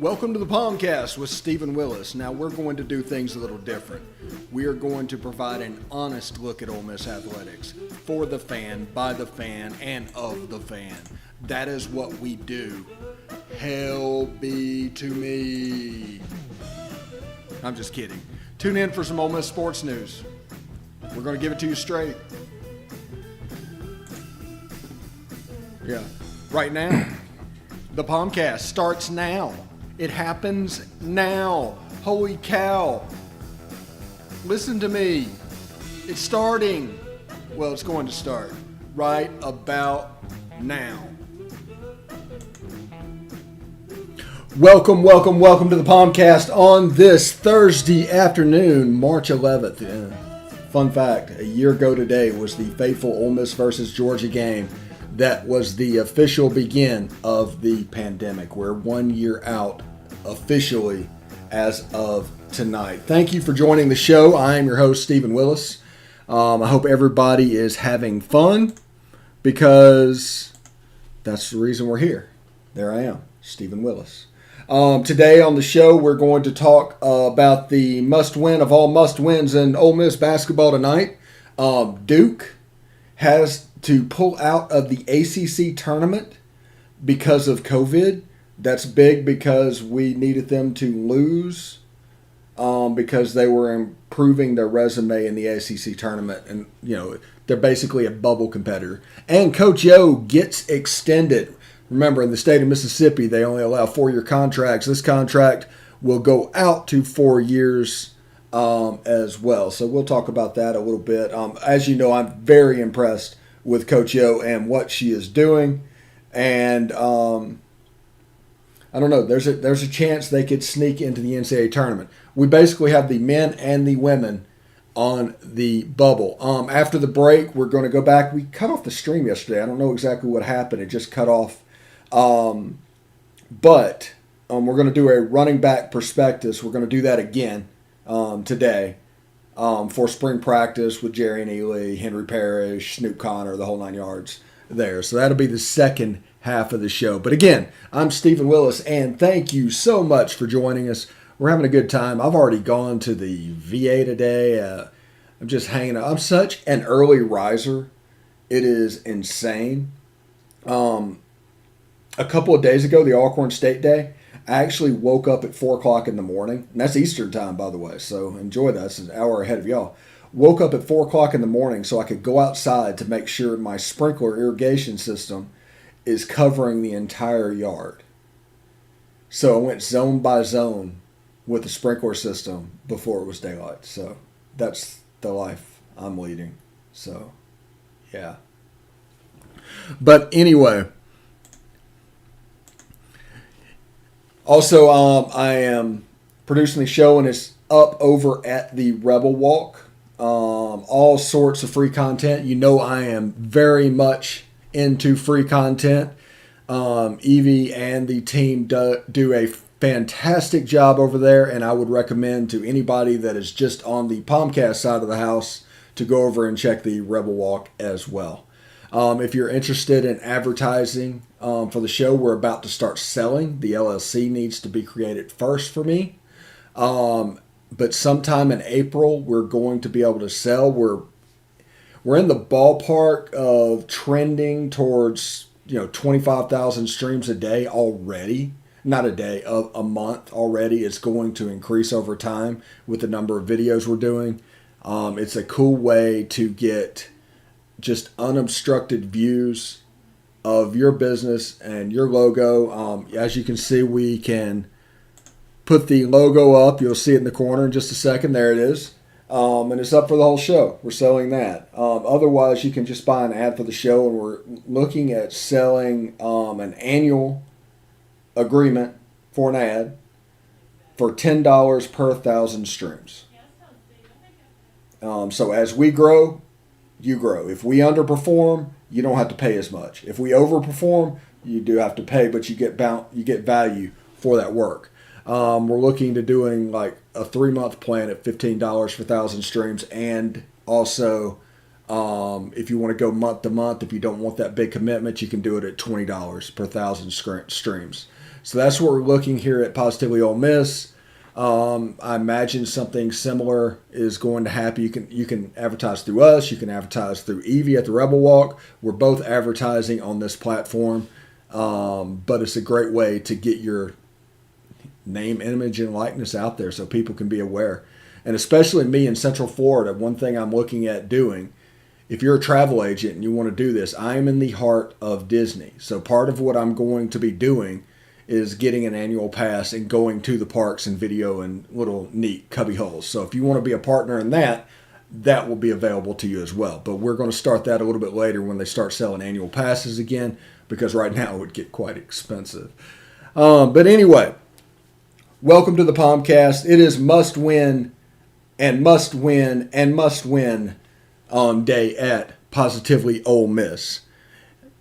Welcome to the POMcast with Stephen Willis. Now we're going to do things a little different. We are going to provide an honest look at Ole Miss athletics for the fan, by the fan, and of the fan. That is what we do. Hell be to me. I'm just kidding. Tune in for some Ole Miss sports news. We're going to give it to you straight. Yeah. Right now, the POMcast starts now. It happens now. Holy cow. Listen to me. It's starting. Well, it's going to start right about now. Welcome to the POMcast on this Thursday afternoon, March 11th. Fun fact, a year ago today was the fateful Ole Miss versus Georgia game. That was the official begin of the pandemic. We're 1 year out officially as of tonight. Thank you for joining the show. I am your host, Stephen Willis. I hope everybody is having fun because that's the reason we're here. There I am, Stephen Willis. Today on the show, we're going to talk about the must-win of all must-wins in Ole Miss basketball tonight. Duke has to pull out of the ACC tournament because of COVID. That's big because we needed them to lose because they were improving their resume in the ACC tournament. And, you know, they're basically a bubble competitor. And Coach Yo gets extended. Remember, in the state of Mississippi, they only allow 4-year contracts. This contract will go out to 4 years as well. So we'll talk about that a little bit. As you know, I'm very impressed with Coach Yo and what she is doing. And I don't know, there's a chance they could sneak into the NCAA tournament. We basically have the men and the women on the bubble. After the break, we're going to go back. We cut off the stream yesterday. I don't know exactly what happened. It just cut off. But we're going to do a running back prospectus. We're going to do that again today for spring practice with Jerry and Ely, Henry Parrish, Snoop Connor, the whole 9 yards there. So that'll be the second half of the show. But again, I'm Stephen Willis, and thank you so much for joining us. We're having a good time. I've already gone to the VA today. I'm just hanging out. I'm such an early riser. It is insane. A couple of days ago, the Alcorn State Day, I actually woke up at 4 o'clock in the morning. And that's Eastern time, by the way, so enjoy that. It's an hour ahead of y'all. Woke up at 4 o'clock in the morning so I could go outside to make sure my sprinkler irrigation system is covering the entire yard. So I went zone by zone with the sprinkler system before it was daylight. So that's the life I'm leading. So, yeah. But anyway, also I am producing the show, and it's up over at the Rebel Walk. All sorts of free content. You know I am very much into free content. Evie and the team do a fantastic job over there, and I would recommend to anybody that is just on the POMcast side of the house to go over and check the Rebel Walk as well. If you're interested in advertising for the show, we're about to start selling. The LLC needs to be created first for me. But sometime in April, we're going to be able to sell. We're in the ballpark of trending towards 25,000 streams a day already. Not a day, a month already. It's going to increase over time with the number of videos we're doing. It's a cool way to get just unobstructed views of your business and your logo. As you can see, we can put the logo up. You'll see it in the corner in just a second. There it is. And it's up for the whole show. We're selling that. Otherwise, you can just buy an ad for the show, and we're looking at selling an annual agreement for an ad for $10 per 1,000 streams. So as we grow, you grow. If we underperform, you don't have to pay as much. If we overperform, you do have to pay, but you get value for that work. We're looking to doing like a 3-month plan at $15 for 1,000 streams, and also if you want to go month to month, if you don't want that big commitment, you can do it at $20 per 1,000 streams. So that's what we're looking here at Positively Ole Miss. I imagine something similar is going to happen. You can advertise through us. You can advertise through Evie at the Rebel Walk. We're both advertising on this platform, but it's a great way to get your name, image, and likeness out there so people can be aware. And especially me in Central Florida, one thing I'm looking at doing, if you're a travel agent and you want to do this, I am in the heart of Disney. So part of what I'm going to be doing is getting an annual pass and going to the parks and video and little neat cubby holes. So if you want to be a partner in that, that will be available to you as well. But we're going to start that a little bit later when they start selling annual passes again, because right now it would get quite expensive. But anyway, welcome to the POMcast. It is must win and must win and must win day at Positively Ole Miss.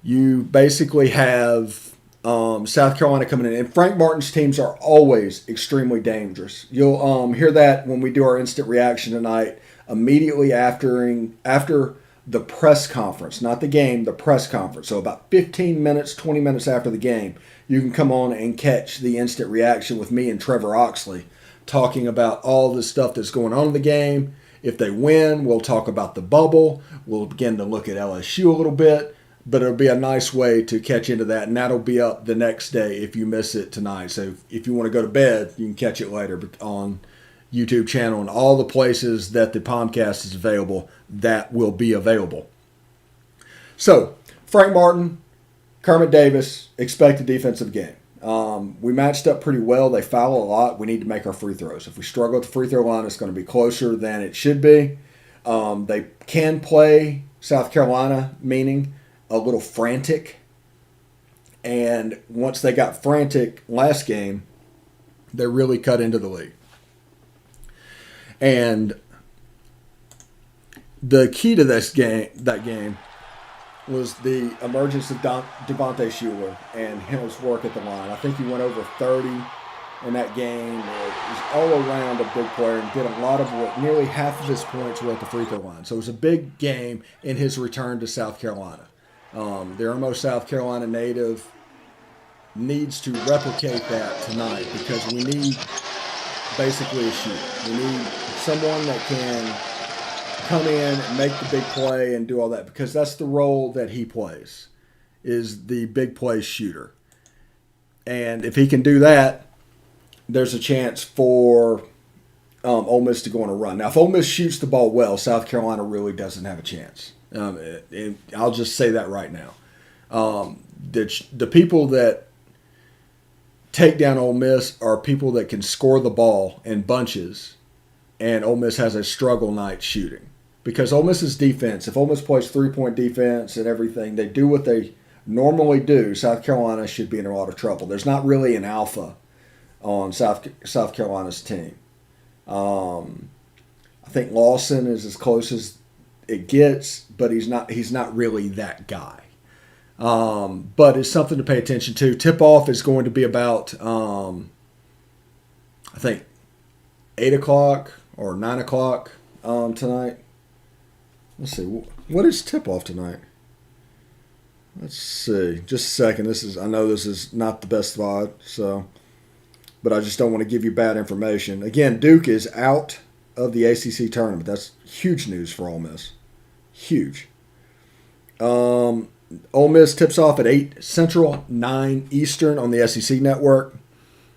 You basically have South Carolina coming in, and Frank Martin's teams are always extremely dangerous. You'll hear that when we do our instant reaction tonight, immediately after the press conference, not the game, the press conference. So about 15 minutes, 20 minutes after the game, you can come on and catch the instant reaction with me and Trevor Oxley talking about all the stuff that's going on in the game. If they win, we'll talk about the bubble. We'll begin to look at LSU a little bit. But it'll be a nice way to catch into that, and that'll be up the next day if you miss it tonight. So if you want to go to bed, you can catch it later on YouTube channel and all the places that the POMcast is available, that will be available. So Frank Martin, Kermit Davis, expected defensive game. We matched up pretty well. They foul a lot. We need to make our free throws. If we struggle at the free throw line, it's going to be closer than it should be. They can play South Carolina, meaning a little frantic, and once they got frantic last game, they really cut into the league. And the key to that game, was the emergence of Devontae Shuler and his work at the line. I think he went over 30 in that game. He was all around a big player and did a lot of what, nearly half of his points were at the free throw line. So it was a big game in his return to South Carolina. The Irmo, South Carolina native needs to replicate that tonight, because we need basically a shooter. We need someone that can come in and make the big play and do all that, because that's the role that he plays, is the big play shooter. And if he can do that, there's a chance for Ole Miss to go on a run. Now, if Ole Miss shoots the ball well, South Carolina really doesn't have a chance. I'll just say that right now. The people that take down Ole Miss are people that can score the ball in bunches, and Ole Miss has a struggle night shooting. Because Ole Miss's defense, if Ole Miss plays three-point defense and everything, they do what they normally do, South Carolina should be in a lot of trouble. There's not really an alpha on South Carolina's team. I think Lawson is as close as it gets, but he's not really that guy. But it's something to pay attention to. Tip-off is going to be about, I think, 8 o'clock or 9 o'clock tonight. Let's see. What is tip-off tonight? Let's see. Just a second. I know this is not the best spot, but I just don't want to give you bad information. Again, Duke is out of the ACC tournament. That's huge news for Ole Miss. Huge. Ole Miss tips off at 8 Central, 9 Eastern on the SEC network.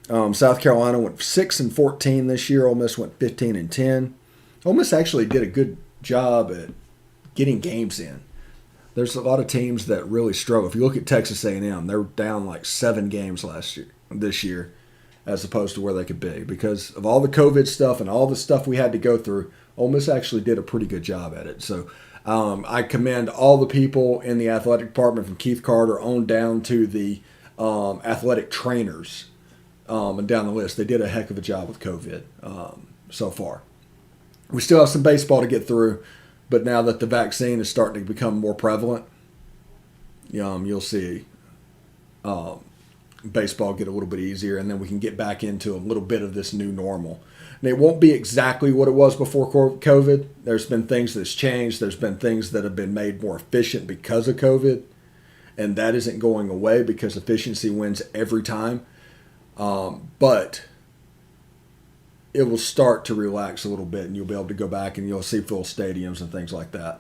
South Carolina went 6-14 this year. Ole Miss went 15-10. Ole Miss actually did a good job at getting games in. There's a lot of teams that really struggle. If you look at Texas A&M, they're down like 7 games this year, as opposed to where they could be. Because of all the COVID stuff and all the stuff we had to go through, Ole Miss actually did a pretty good job at it. So I commend all the people in the athletic department, from Keith Carter on down to the athletic trainers and down the list. They did a heck of a job with COVID so far. We still have some baseball to get through, but now that the vaccine is starting to become more prevalent, you'll see baseball get a little bit easier, and then we can get back into a little bit of this new normal. And it won't be exactly what it was before COVID. There's been things that's changed. There's been things that have been made more efficient because of COVID, and that isn't going away, because efficiency wins every time. But it will start to relax a little bit, and you'll be able to go back and you'll see full stadiums and things like that.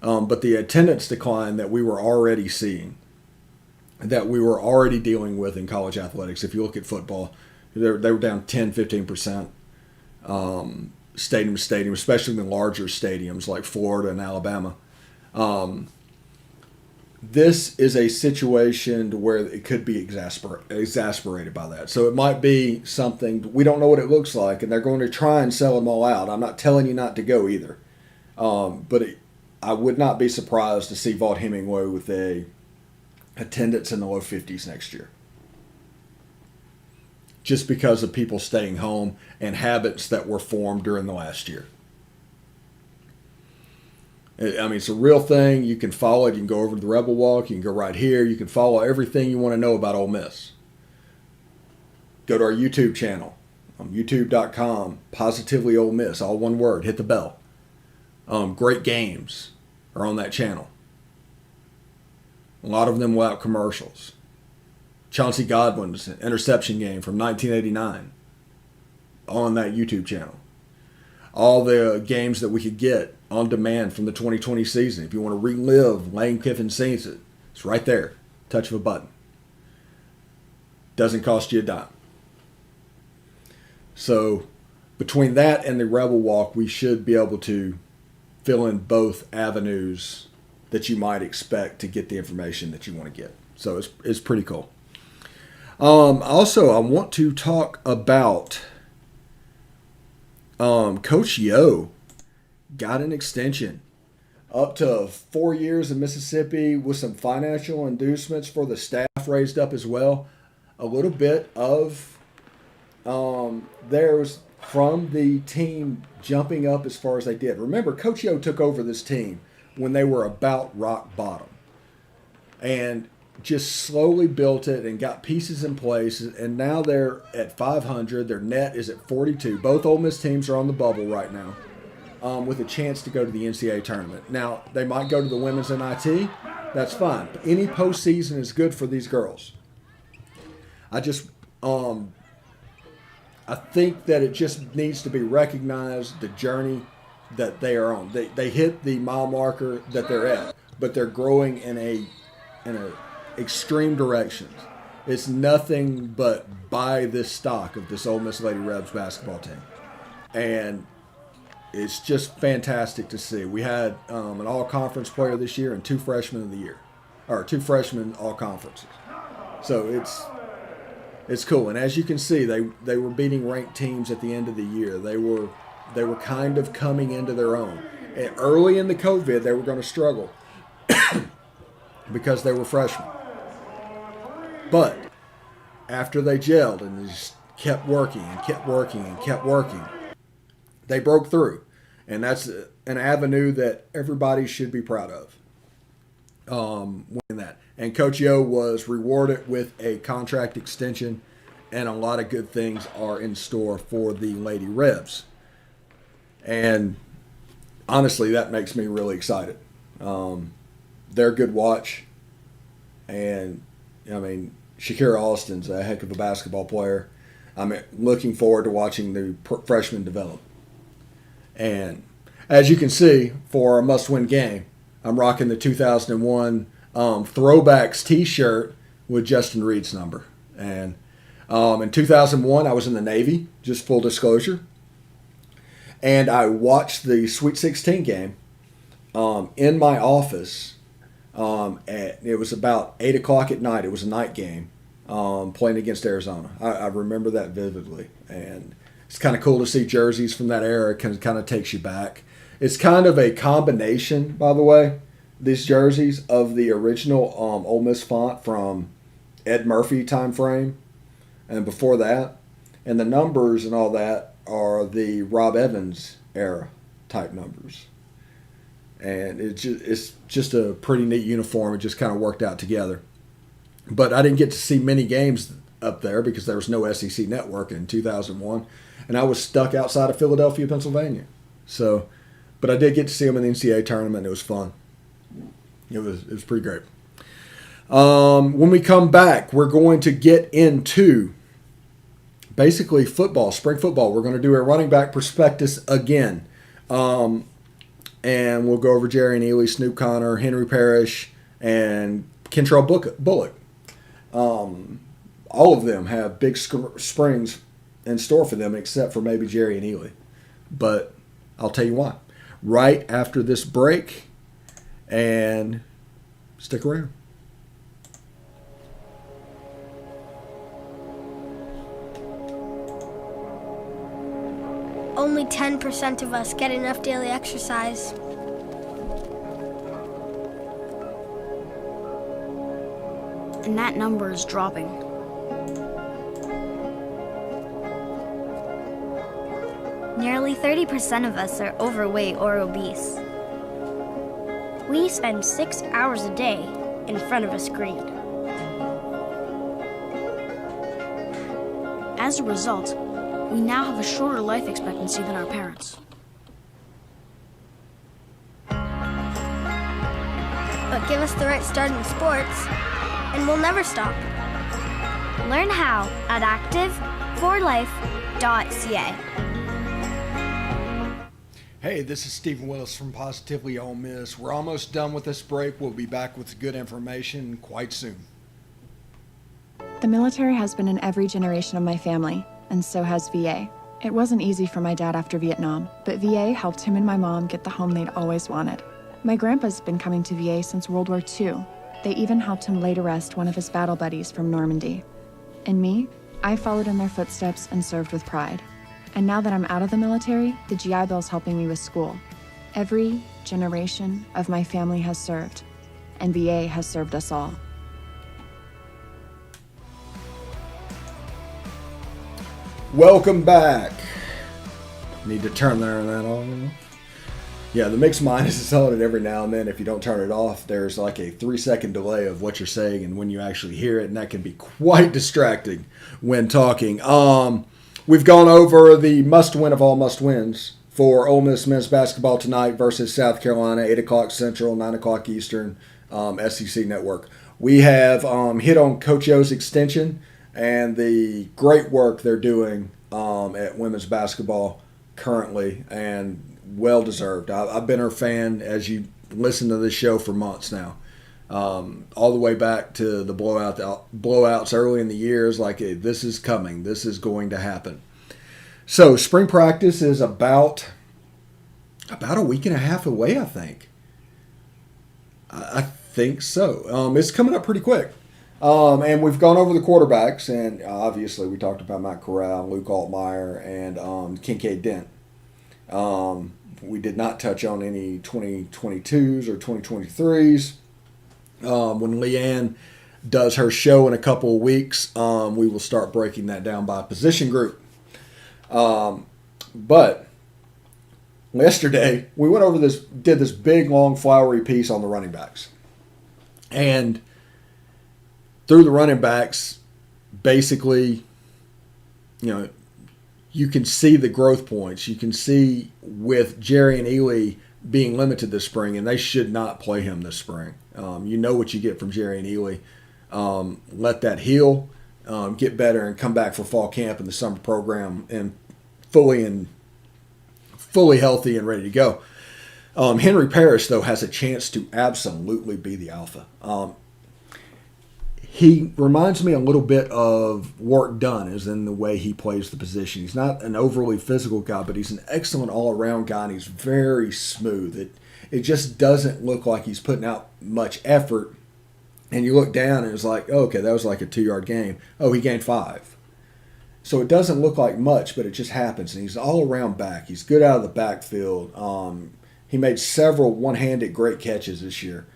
But the attendance decline that we were already seeing, that we were already dealing with in college athletics, if you look at football, they were down 10, 15%. Stadium to stadium, especially in the larger stadiums like Florida and Alabama. This is a situation to where it could be exasperated by that. So it might be something, we don't know what it looks like, and they're going to try and sell them all out. I'm not telling you not to go either. I would not be surprised to see Vaught Hemingway with a attendance in the low 50s next year. Just because of people staying home and habits that were formed during the last year. I mean, it's a real thing. You can follow it. You can go over to the Rebel Walk. You can go right here. You can follow everything you want to know about Ole Miss. Go to our YouTube channel, youtube.com, positivelyolemiss, all one word. Hit the bell. Great games are on that channel. A lot of them without commercials. Chauncey Godwin's interception game from 1989 on that YouTube channel. All the games that we could get on demand from the 2020 season. If you want to relive Lane Kiffin's season, it's right there. Touch of a button. Doesn't cost you a dime. So between that and the Rebel Walk, we should be able to fill in both avenues that you might expect to get the information that you want to get. So it's pretty cool. Also, I want to talk about Coach Yo got an extension up to 4 years in Mississippi with some financial inducements for the staff raised up as well. A little bit of theirs from the team jumping up as far as they did. Remember, Coach Yo took over this team when they were about rock bottom and just slowly built it and got pieces in place, and now they're at 500. Their net is at 42. Both Ole Miss teams are on the bubble right now, with a chance to go to the NCAA tournament. Now, they might go to the women's NIT. That's fine. But any postseason is good for these girls. I think that it just needs to be recognized, the journey that they are on. They hit the mile marker that they're at, but they're growing in a extreme directions. It's nothing but buy this stock of this Ole Miss Lady Rebs basketball team. And it's just fantastic to see. We had an all-conference player this year and two freshmen of the year, or two freshmen all-conferences. So it's cool. And as you can see, they were beating ranked teams at the end of the year. They were kind of coming into their own. And early in the COVID, they were going to struggle because they were freshmen. But after they gelled and they just kept working and kept working and kept working, they broke through. And that's an avenue that everybody should be proud of. Winning that. And Coach Yo was rewarded with a contract extension, and a lot of good things are in store for the Lady Rebs. And honestly, that makes me really excited. They're a good watch. And, I mean, Shakira Austin's a heck of a basketball player. I'm looking forward to watching the freshmen develop. And as you can see, for a must-win game, I'm rocking the 2001 Throwbacks T-shirt with Justin Reed's number. And in 2001, I was in the Navy, just full disclosure. And I watched the Sweet 16 game in my office. It was about 8 o'clock at night. It was a night game playing against Arizona. I remember that vividly. And it's kind of cool to see jerseys from that era. It kind of takes you back. It's kind of a combination, by the way, these jerseys, of the original Ole Miss font from Ed Murphy time frame and before that. And the numbers and all that are the Rob Evans era type numbers. And it's just a pretty neat uniform. It just kind of worked out together. But I didn't get to see many games up there because there was no SEC network in 2001. And I was stuck outside of Philadelphia, Pennsylvania. So, but I did get to see them in the NCAA tournament. It was fun. It was pretty great. When we come back, we're going to get into basically football, spring football. We're going to do a running back prospectus again. And we'll go over Jerry and Ely, Snoop Connor, Henry Parrish, and Kentrell Bullock. All of them have big springs in store for them, except for maybe Jerry and Ely. But I'll tell you why. Right after this break, and stick around. Only 10% of us get enough daily exercise. And that number is dropping. Nearly 30% of us are overweight or obese. We spend 6 hours a day in front of a screen. As a result, we now have a shorter life expectancy than our parents. But give us the right start in sports, and we'll never stop. Learn how at active4life.ca. Hey, this is Stephen Willis from Positively Ole Miss. We're almost done with this break. We'll be back with good information quite soon. The military has been in every generation of my family, and so has VA. It wasn't easy for my dad after Vietnam, but VA helped him and my mom get the home they'd always wanted. My grandpa's been coming to VA since World War II. They even helped him lay to rest one of his battle buddies from Normandy. And me, I followed in their footsteps and served with pride. And now that I'm out of the military, the GI Bill's helping me with school. Every generation of my family has served, and VA has served us all. Welcome back. Need to turn that on. Yeah, the mixed minus is on it every now and then. If you don't turn it off, there's like a 3-second delay of what you're saying and when you actually hear it, and that can be quite distracting when talking. We've gone over the must-win of all must-wins for Ole Miss men's basketball tonight versus South Carolina, 8 o'clock Central, 9 o'clock Eastern, SEC Network. We have hit on Coach O's extension and the great work they're doing at women's basketball currently, and well-deserved. I've been her fan as you listen to this show for months now. All the way back to the blowouts early in the years, like this is coming, this is going to happen. So spring practice is about a week and a half away, I think. I think so. It's coming up pretty quick. And we've gone over the quarterbacks, and obviously we talked about Matt Corral, Luke Altmaier, and Kincaid Dent. We did not touch on any 2022s or 2023s. When Leanne does her show in a couple of weeks, we will start breaking that down by position group. But yesterday, we went over did this big, long, flowery piece on the running backs. And through the running backs, basically, you can see the growth points. You can see with Jerry and Ely being limited this spring, and they should not play him this spring. You know what you get from Jerry and Ely. Let that heal, get better, and come back for fall camp and the summer program and fully healthy and ready to go. Henry Parrish, though, has a chance to absolutely be the alpha. He reminds me a little bit of Work Dunn, as in the way he plays the position. He's not an overly physical guy, but he's an excellent all-around guy, and he's very smooth. It just doesn't look like he's putting out much effort. And you look down, and it's like, oh, okay, that was like a 2-yard gain. Oh, he gained 5. So it doesn't look like much, but it just happens. And he's all-around back. He's good out of the backfield. He made several one-handed great catches this year.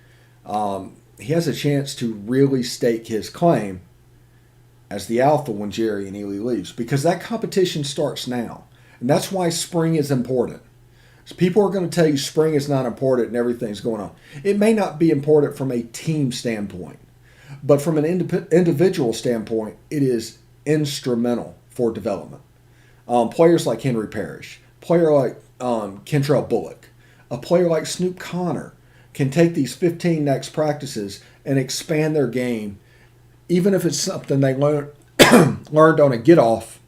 He has a chance to really stake his claim as the alpha when Jerry and Ely leaves, because that competition starts now. And that's why spring is important. So people are going to tell you spring is not important and everything's going on. It may not be important from a team standpoint, but from an individual standpoint, it is instrumental for development. Players like Henry Parrish, player like Kentrell Bullock, a player like Snoop Connor can take these 15 next practices and expand their game, even if it's something they learned on a get-off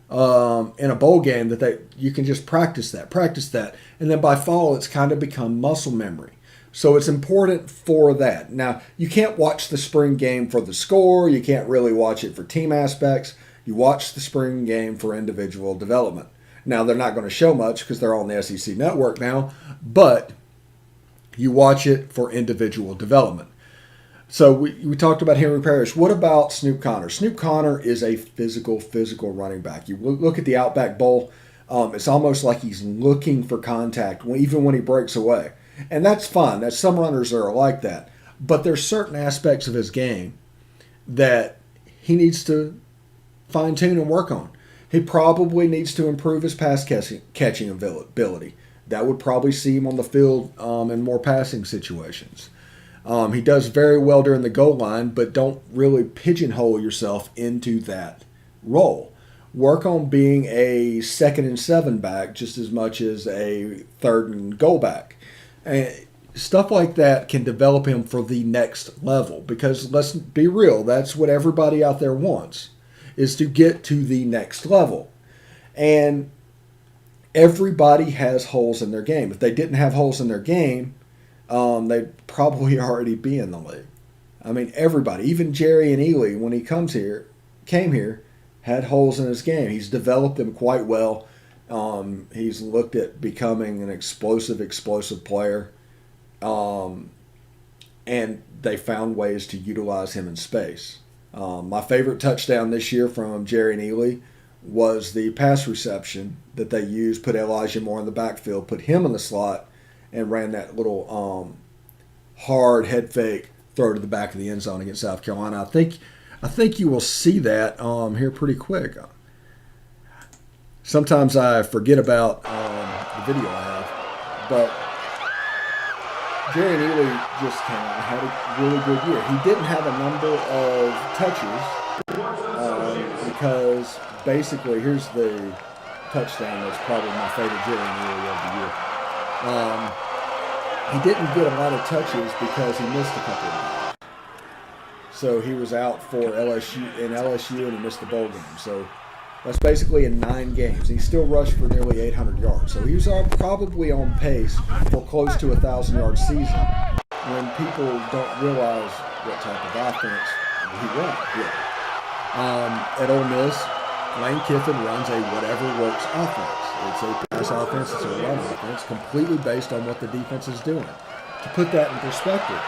in a bowl game that you can just practice that. And then by fall, it's kind of become muscle memory. So it's important for that. Now, you can't watch the spring game for the score. You can't really watch it for team aspects. You watch the spring game for individual development. Now, they're not going to show much because they're on the SEC network now, but you watch it for individual development. So we talked about Henry Parrish. What about Snoop Conner? Snoop Conner is a physical running back. You look at the Outback Bowl, it's almost like he's looking for contact even when he breaks away. And that's fine. Some runners are like that. But there's certain aspects of his game that he needs to fine-tune and work on. He probably needs to improve his pass catching ability. That would probably see him on the field in more passing situations. He does very well during the goal line, but don't really pigeonhole yourself into that role. Work on being a 2nd and 7 back just as much as a 3rd and goal back. And stuff like that can develop him for the next level, because let's be real, that's what everybody out there wants, is to get to the next level. And everybody has holes in their game. If they didn't have holes in their game, they'd probably already be in the league. I mean, everybody, even Jerry and Ely, when he came here, had holes in his game. He's developed them quite well. He's looked at becoming an explosive player. And they found ways to utilize him in space. My favorite touchdown this year from Jerry and Ely was the pass reception that they used, put Elijah Moore in the backfield, put him in the slot, and ran that little hard head fake throw to the back of the end zone against South Carolina. I think you will see that here pretty quick. Sometimes I forget about the video I have, but Jerry and Ely just came out and had a really good year. He didn't have a number of touches because basically, here's the touchdown that's probably my favorite Jerry and Ely of the year. He didn't get a lot of touches because he missed a couple of games. So he was out for LSU and he missed the bowl game. So that's basically in 9 games. He still rushed for nearly 800 yards. So he was probably on pace for close to a 1,000-yard season when people don't realize what type of offense he runs. At Ole Miss, Lane Kiffin runs a whatever works offense. It's a pass offense, it's a run offense, completely based on what the defense is doing. To put that in perspective,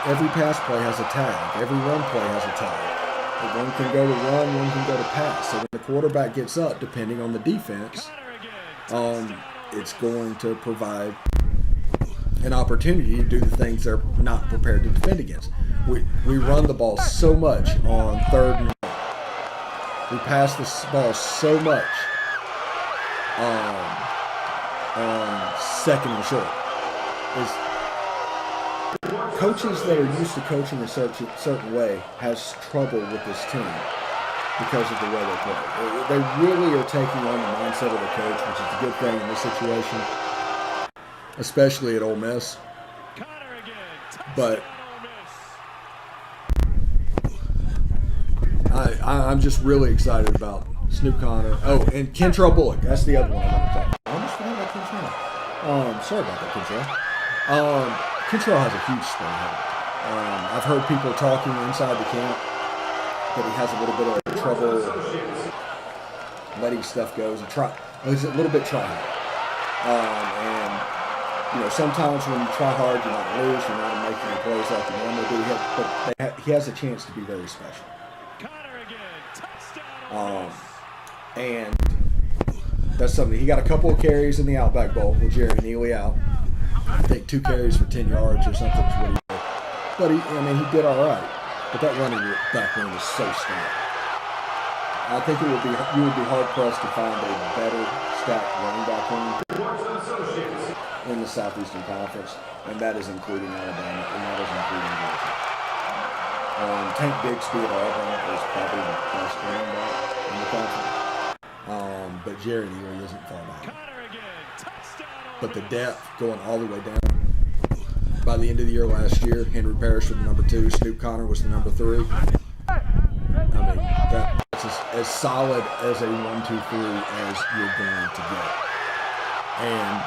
every pass play has a tag. Every run play has a tag. One can go to run, one can go to pass. So when the quarterback gets up, depending on the defense, it's going to provide an opportunity to do the things they're not prepared to defend against. We run the ball so much on 3rd and 1. We pass the ball so much on 2nd and short. Coaches that are used to coaching a certain way has trouble with this team because of the way they play. They really are taking on the mindset of the coach, which is a good thing in this situation, especially at Ole Miss. But I'm just really excited about Snoop Conner. Oh, and Kentrell Bullock. That's the other one I want to talk about. I almost forgot about Kentrell. Sorry about that, Kentrell. Kentrell has a huge spring head. I've heard people talking inside the camp that he has a little bit of trouble letting stuff go. He's a little bit try hard. And sometimes when you try hard, you're not going to lose. You're not going to make any plays like you normally do. But he has a chance to be very special. And that's something. He got a couple of carries in the Outback Bowl with Jerry and Ely out. I think 2 carries for 10 yards or something is what he did. But he did all right. But that running back room is so stacked. I think you would be hard pressed to find a better stacked running back room in the Southeastern Conference, and that is including Alabama, and that is including Georgia. Tank Bixby at Auburn is probably the best running back in the country. But Jerry Ely isn't far back. But the depth going all the way down. By the end of the year last year, Henry Parrish was the number 2, Snoop Conner was the number 3. I mean, that's as as solid as a 1-2-3 as you're going to get. And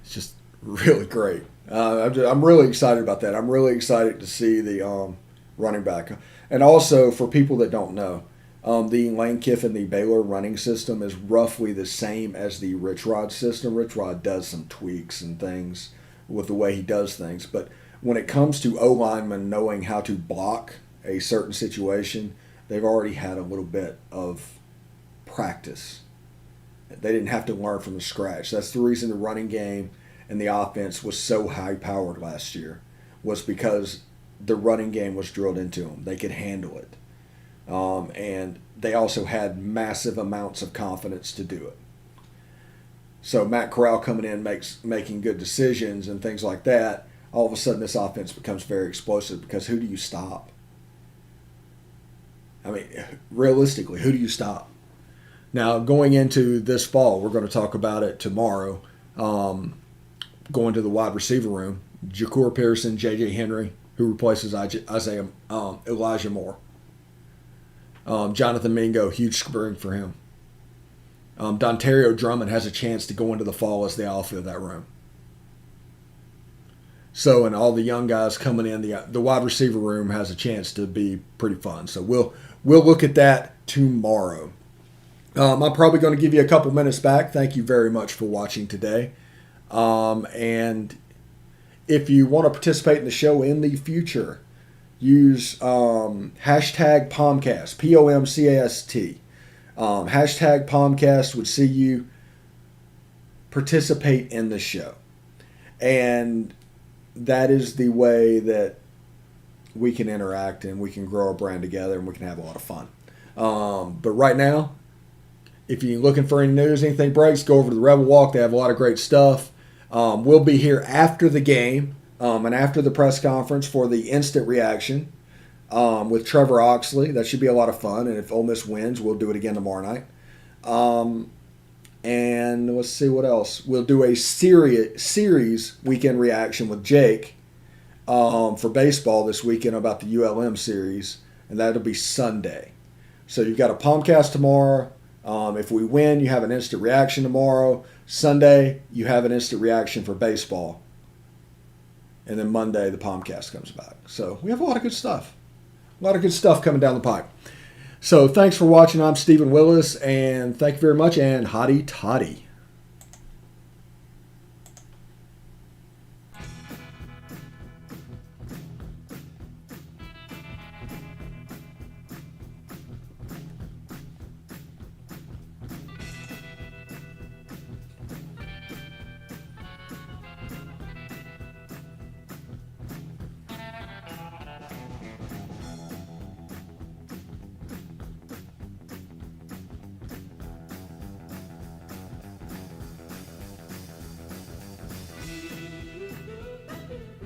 it's just really great. I'm really excited about that. I'm really excited to see the running back. And also, for people that don't know, the Lane Kiffin, the Baylor running system is roughly the same as the Rich Rod system. Rich Rod does some tweaks and things with the way he does things. But when it comes to O-linemen knowing how to block a certain situation, they've already had a little bit of practice. They didn't have to learn from the scratch. That's the reason the running game and the offense was so high-powered last year, was because the running game was drilled into them. They could handle it. And they also had massive amounts of confidence to do it. So Matt Corral coming in, making good decisions and things like that, all of a sudden this offense becomes very explosive, because who do you stop? I mean, realistically, who do you stop? Now, going into this fall, we're going to talk about it tomorrow, going to the wide receiver room, Jacour Pearson, J.J. Henry, who replaces Elijah Moore. Jonathan Mingo, huge spring for him. Dontario Drummond has a chance to go into the fall as the alpha of that room. So, and all the young guys coming in, the wide receiver room has a chance to be pretty fun. So we'll look at that tomorrow. I'm probably going to give you a couple minutes back. Thank you very much for watching today. And if you want to participate in the show in the future, use hashtag POMcast, POMcast. Hashtag POMcast would see you participate in the show. And that is the way that we can interact and we can grow our brand together and we can have a lot of fun. But right now, if you're looking for any news, anything breaks, go over to the Rebel Walk. They have a lot of great stuff. We'll be here after the game and after the press conference for the instant reaction with Trevor Oxley. That should be a lot of fun. And if Ole Miss wins, we'll do it again tomorrow night. And let's see what else. We'll do a series weekend reaction with Jake for baseball this weekend about the ULM series. And that'll be Sunday. So you've got a POMcast tomorrow. If we win, you have an instant reaction tomorrow. Sunday, you have an instant reaction for baseball. And then Monday, the POMcast comes back. So we have a lot of good stuff. A lot of good stuff coming down the pipe. So thanks for watching. I'm Stephen Willis, and thank you very much, and hotty toddy.